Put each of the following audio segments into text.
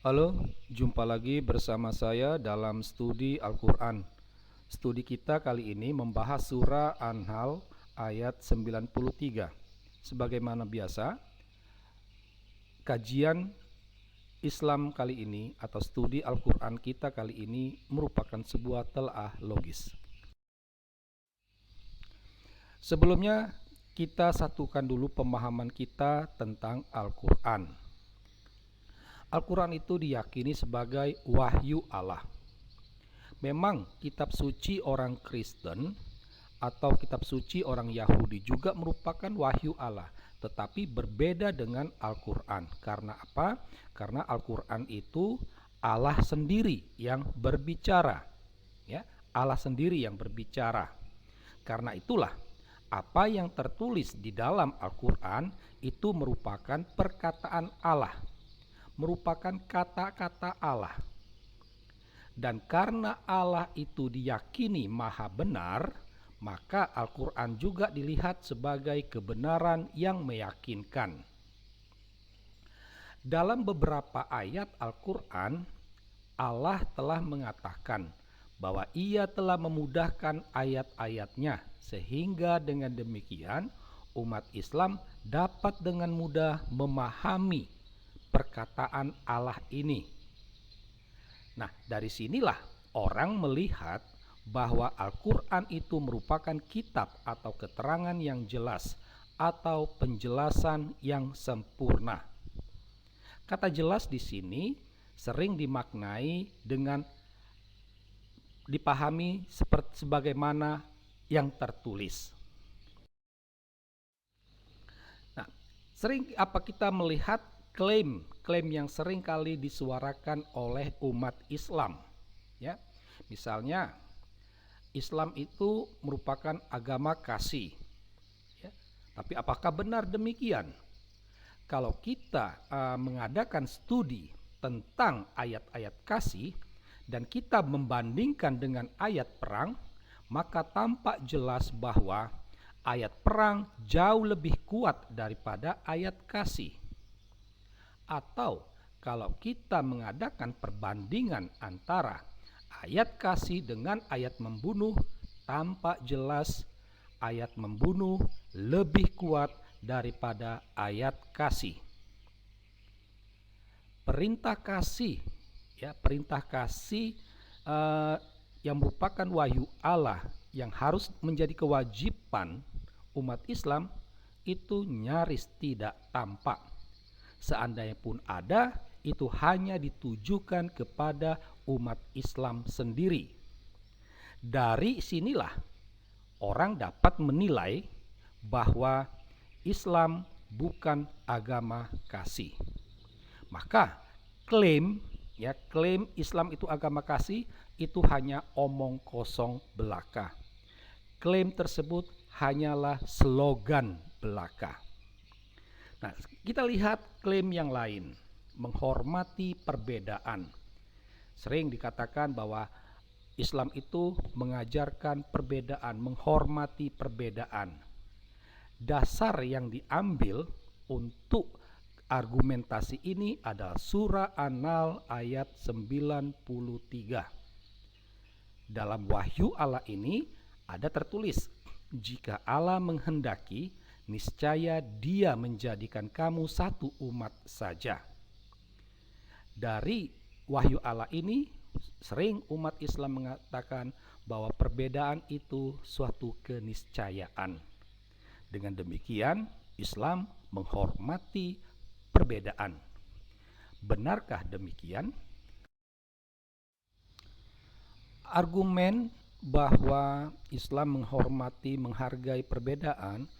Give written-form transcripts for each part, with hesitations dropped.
Halo, jumpa lagi bersama saya dalam studi Al-Quran. Studi kita kali ini membahas surah An-Nahl ayat 93. Sebagaimana biasa, kajian Islam kali ini atau studi Al-Quran kita kali ini merupakan sebuah telaah logis. Sebelumnya, kita satukan dulu pemahaman kita tentang Al-Quran. Al-Quran itu diyakini sebagai wahyu Allah. Memang kitab suci orang Kristen atau kitab suci orang Yahudi juga merupakan wahyu Allah, tetapi berbeda dengan Al-Quran. Karena apa? Karena Al-Quran itu Allah sendiri yang berbicara, ya, Allah sendiri yang berbicara. Karena itulah apa yang tertulis di dalam Al-Quran itu merupakan perkataan Allah, merupakan kata-kata Allah. Dan karena Allah itu diyakini maha benar, maka Al-Quran juga dilihat sebagai kebenaran yang meyakinkan. Dalam beberapa ayat Al-Quran, Allah telah mengatakan bahwa Ia telah memudahkan ayat-ayatnya, sehingga dengan demikian umat Islam dapat dengan mudah memahami perkataan Allah ini. Nah, dari sinilah orang melihat bahwa Al-Quran itu merupakan kitab atau keterangan yang jelas atau penjelasan yang sempurna. Kata jelas di sini sering dimaknai dengan dipahami seperti sebagaimana yang tertulis. Nah, sering apa kita melihat klaim yang sering kali disuarakan oleh umat Islam, ya. Misalnya Islam itu merupakan agama kasih, ya. Tapi apakah benar demikian? Kalau kita mengadakan studi tentang ayat-ayat kasih dan kita membandingkan dengan ayat perang, maka tampak jelas bahwa ayat perang jauh lebih kuat daripada ayat kasih. Atau kalau kita mengadakan perbandingan antara ayat kasih dengan ayat membunuh, tampak jelas ayat membunuh lebih kuat daripada ayat kasih. Perintah kasih, ya, perintah kasih yang merupakan wahyu Allah yang harus menjadi kewajiban umat Islam itu nyaris tidak tampak. Seandainya pun ada, itu hanya ditujukan kepada umat Islam sendiri. Dari sinilah orang dapat menilai bahwa Islam bukan agama kasih. Maka klaim Islam itu agama kasih itu hanya omong kosong belaka. Klaim tersebut hanyalah slogan belaka. Nah, kita lihat klaim yang lain, menghormati perbedaan. Sering dikatakan bahwa Islam itu mengajarkan perbedaan, menghormati perbedaan. Dasar yang diambil untuk argumentasi ini adalah surah An-Nahl ayat 93. Dalam wahyu Allah ini ada tertulis, jika Allah menghendaki, niscaya Dia menjadikan kamu satu umat saja. Dari wahyu Allah ini sering umat Islam mengatakan bahwa perbedaan itu suatu keniscayaan. Dengan demikian, Islam menghormati perbedaan. Benarkah demikian? Argumen bahwa Islam menghormati, menghargai perbedaan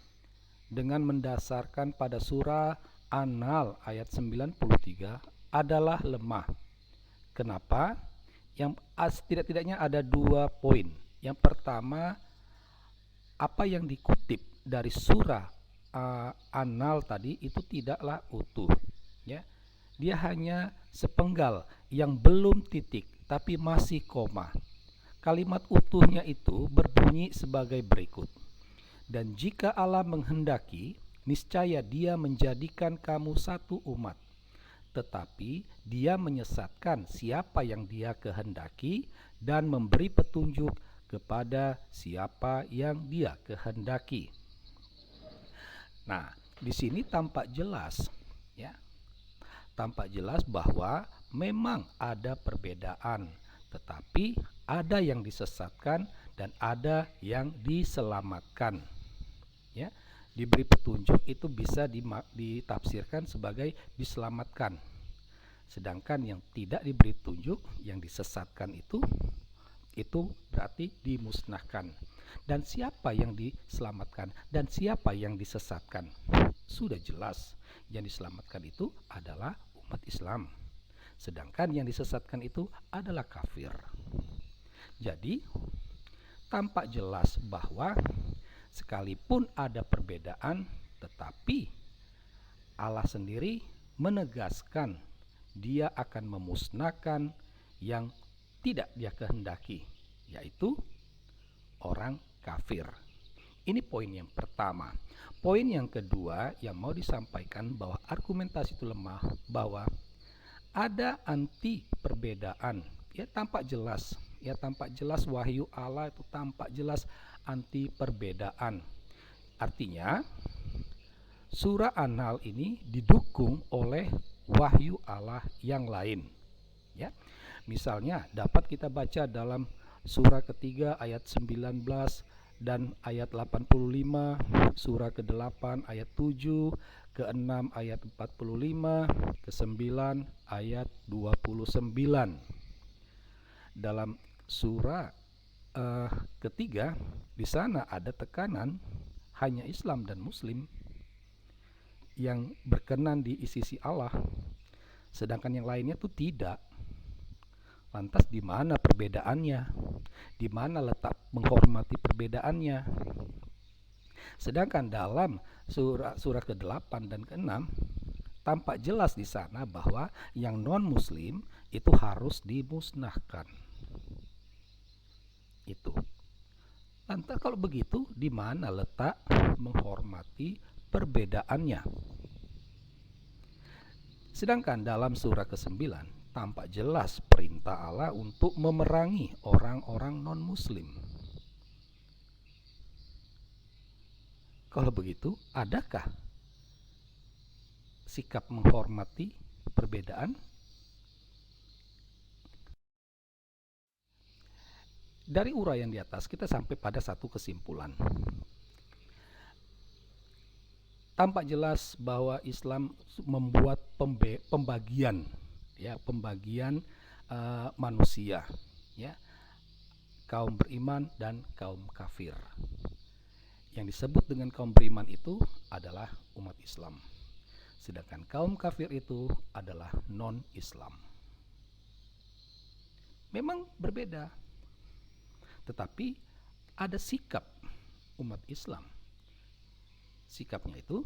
dengan mendasarkan pada surah An-Nahl ayat 93 adalah lemah. Kenapa? Yang tidak-tidaknya ada dua poin. Yang pertama, apa yang dikutip dari surah An-Nahl tadi itu tidaklah utuh, ya. Dia hanya sepenggal yang belum titik tapi masih koma. Kalimat utuhnya itu berbunyi sebagai berikut. Dan jika Allah menghendaki, niscaya Dia menjadikan kamu satu umat. tetapi dia menyesatkan siapa yang dia kehendaki dan memberi petunjuk kepada siapa yang dia kehendaki. Nah, di sini tampak jelas, ya, tampak jelas bahwa memang ada perbedaan, tetapi ada yang disesatkan dan ada yang diselamatkan. Ya, diberi petunjuk itu bisa ditafsirkan sebagai diselamatkan. Sedangkan yang tidak diberi petunjuk, yang disesatkan itu berarti dimusnahkan. Dan siapa yang diselamatkan dan siapa yang disesatkan? Sudah jelas, yang diselamatkan itu adalah umat Islam. Sedangkan yang disesatkan itu adalah kafir. Jadi, tampak jelas bahwa sekalipun ada perbedaan, tetapi Allah sendiri menegaskan dia akan memusnahkan yang tidak dia kehendaki, yaitu orang kafir. Ini poin yang pertama. Poin yang kedua yang mau disampaikan bahwa argumentasi itu lemah, bahwa ada anti perbedaan. Ya tampak jelas, wahyu Allah itu tampak jelas anti perbedaan. Artinya surah An-Nahl ini didukung oleh wahyu Allah yang lain. Ya. Misalnya dapat kita baca dalam surah ketiga ayat 19 dan ayat 85, surah ke-8 ayat 7, ke-6 ayat 45, ke-9 ayat 29. Dalam surah ketiga, di sana ada tekanan hanya Islam dan Muslim yang berkenan di sisi Allah, sedangkan yang lainnya itu tidak. Lantas di mana perbedaannya? Di mana letak menghormati perbedaannya? Sedangkan dalam surah ke-8 dan ke-6 tampak jelas di sana bahwa yang non-muslim itu harus dimusnahkan. Itu. Lantas kalau begitu di mana letak menghormati perbedaannya? Sedangkan dalam surah ke-9 tampak jelas perintah Allah untuk memerangi orang-orang non-muslim. Kalau begitu, adakah sikap menghormati perbedaan? Dari uraian di atas kita sampai pada satu kesimpulan. Tampak jelas bahwa Islam membuat pembagian manusia, ya, kaum beriman dan kaum kafir. Yang disebut dengan kaum beriman itu adalah umat Islam, sedangkan kaum kafir itu adalah non-Islam. Memang berbeda, tetapi ada sikap umat Islam. Sikapnya itu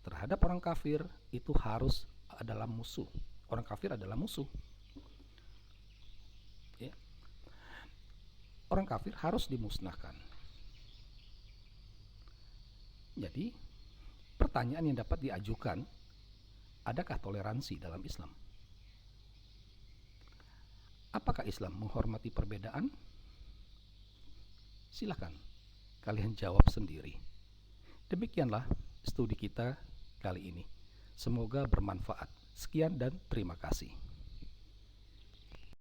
terhadap orang kafir itu harus adalah musuh. Orang kafir adalah musuh. Ya. Orang kafir harus dimusnahkan. Jadi, pertanyaan yang dapat diajukan, adakah toleransi dalam Islam? Apakah Islam menghormati perbedaan? Silakan kalian jawab sendiri. Demikianlah studi kita kali ini. Semoga bermanfaat. Sekian dan terima kasih.